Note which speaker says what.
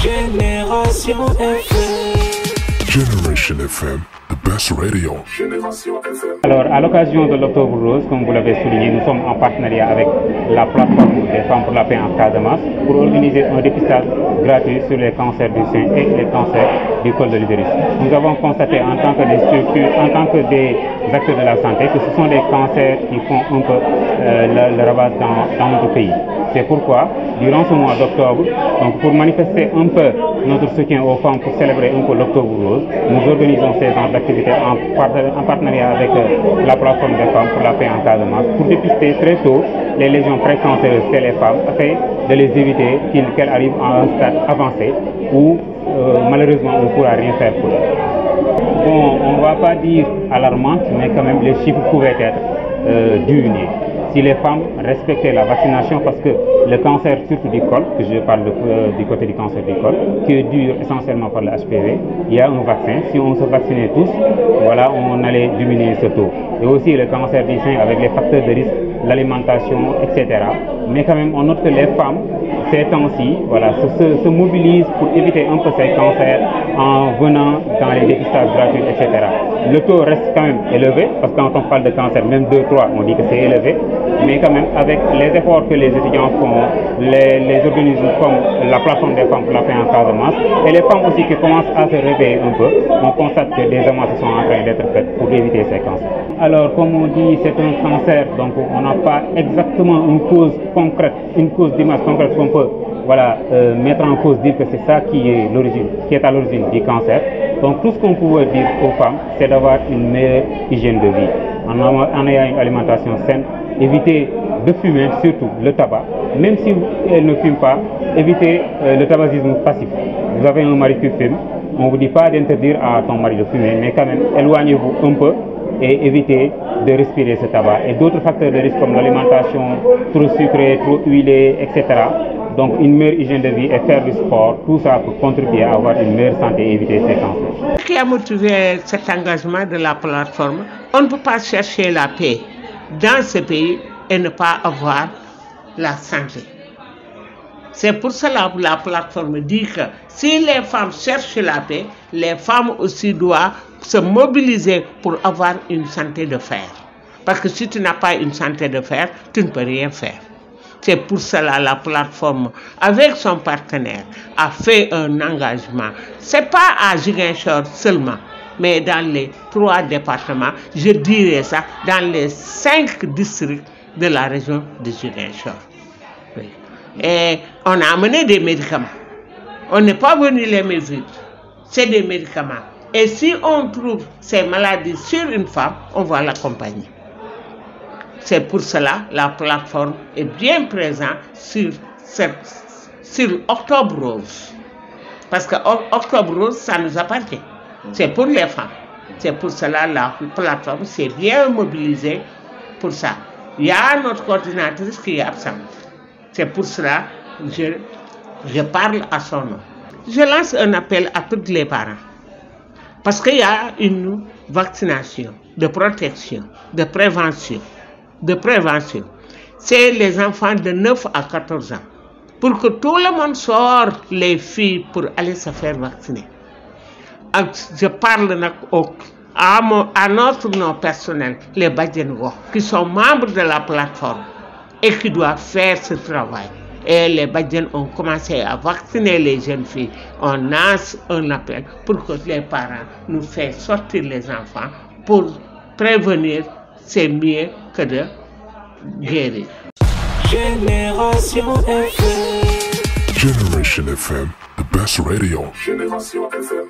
Speaker 1: Génération FM.
Speaker 2: Generation FM, the best radio.
Speaker 1: Génération FM.
Speaker 3: Alors, à l'occasion de l'Octobre Rose, comme vous l'avez souligné, nous sommes en partenariat avec la plateforme des femmes pour la paix en Casamance pour organiser un dépistage gratuit sur les cancers du sein et les cancers du col de l'utérus. Nous avons constaté en tant que des structures, en tant que des acteurs de la santé, que ce sont des cancers qui font un peu le ravage dans notre pays. C'est pourquoi, durant ce mois d'octobre, donc pour manifester un peu notre soutien aux femmes, pour célébrer un peu l'Octobre Rose, nous organisons ces genres d'activités en partenariat avec la plateforme des femmes pour la paix en Casamance pour dépister très tôt les lésions précancéreuses chez les femmes afin de les éviter qu'elles arrivent à un stade avancé où malheureusement on ne pourra rien faire pour elles. Bon, on ne va pas dire alarmante, mais quand même les chiffres pouvaient être diminués. Si les femmes respectaient la vaccination, parce que le cancer, surtout du col, que je parle du côté du cancer du col, qui est dû essentiellement par le HPV, il y a un vaccin. Si on se vaccinait tous, voilà, on allait diminuer ce taux. Et aussi le cancer du sein avec les facteurs de risque, l'alimentation, etc. Mais quand même, on note que les femmes, ces temps-ci, voilà, se mobilisent pour éviter un peu ces cancers en venant dans les dépistages gratuits, etc. Le taux reste quand même élevé, parce que quand on parle de cancer, même 2, 3, on dit que c'est élevé. Mais quand même, avec les efforts que les étudiants font, les organismes comme la plateforme des femmes pour la paix en Casamance, et les femmes aussi qui commencent à se réveiller un peu, on constate que des avancées sont en train d'être faites pour éviter ces cancers. Alors, comme on dit, c'est un cancer, donc on n'a pas exactement une cause concrète, une cause d'image concrète qu'on peut mettre en cause, dire que c'est ça qui est à l'origine du cancer. Donc tout ce qu'on pouvait dire aux femmes, c'est d'avoir une meilleure hygiène de vie, en ayant une alimentation saine, éviter de fumer, surtout le tabac, même si elles ne fument pas, éviter le tabagisme passif. Vous avez un mari qui fume, on ne vous dit pas d'interdire à ton mari de fumer, mais quand même, éloignez-vous un peu et évitez de respirer ce tabac. Et d'autres facteurs de risque comme l'alimentation trop sucrée, trop huilée, etc. Donc une meilleure hygiène de vie et faire du sport, tout ça pour contribuer à avoir une meilleure santé et éviter ces cancers.
Speaker 4: Ce qui a motivé cet engagement de la plateforme, on ne peut pas chercher la paix dans ce pays et ne pas avoir la santé. C'est pour cela que la plateforme dit que si les femmes cherchent la paix, les femmes aussi doivent se mobiliser pour avoir une santé de fer. Parce que si tu n'as pas une santé de fer, tu ne peux rien faire. C'est pour cela que la plateforme, avec son partenaire, a fait un engagement. Ce n'est pas à Ziguinchor seulement, mais dans les 3 départements, je dirais ça, dans les 5 districts de la région de Ziguinchor. Oui. Et on a amené des médicaments. On n'est pas venu les mesures. C'est des médicaments. Et si on trouve ces maladies sur une femme, on va l'accompagner. C'est pour cela que la plateforme est bien présente sur Octobre Rose. Parce que Octobre Rose, ça nous appartient. C'est pour les femmes. C'est pour cela que la plateforme s'est bien mobilisée pour ça. Il y a notre coordinatrice qui est absente. C'est pour cela que je parle à son nom. Je lance un appel à tous les parents. Parce qu'il y a une vaccination, de protection, de prévention. C'est les enfants de 9 à 14 ans. Pour que tout le monde sorte les filles pour aller se faire vacciner. Je parle à notre nom personnel, les Badjengo, qui sont membres de la plateforme et qui doivent faire ce travail. Et les Badjen ont commencé à vacciner les jeunes filles. On lance un appel pour que les parents nous fassent sortir les enfants pour prévenir. C'est mieux que de guérir.
Speaker 1: Génération FM.
Speaker 2: Generation FM, the best radio.
Speaker 1: Génération FM.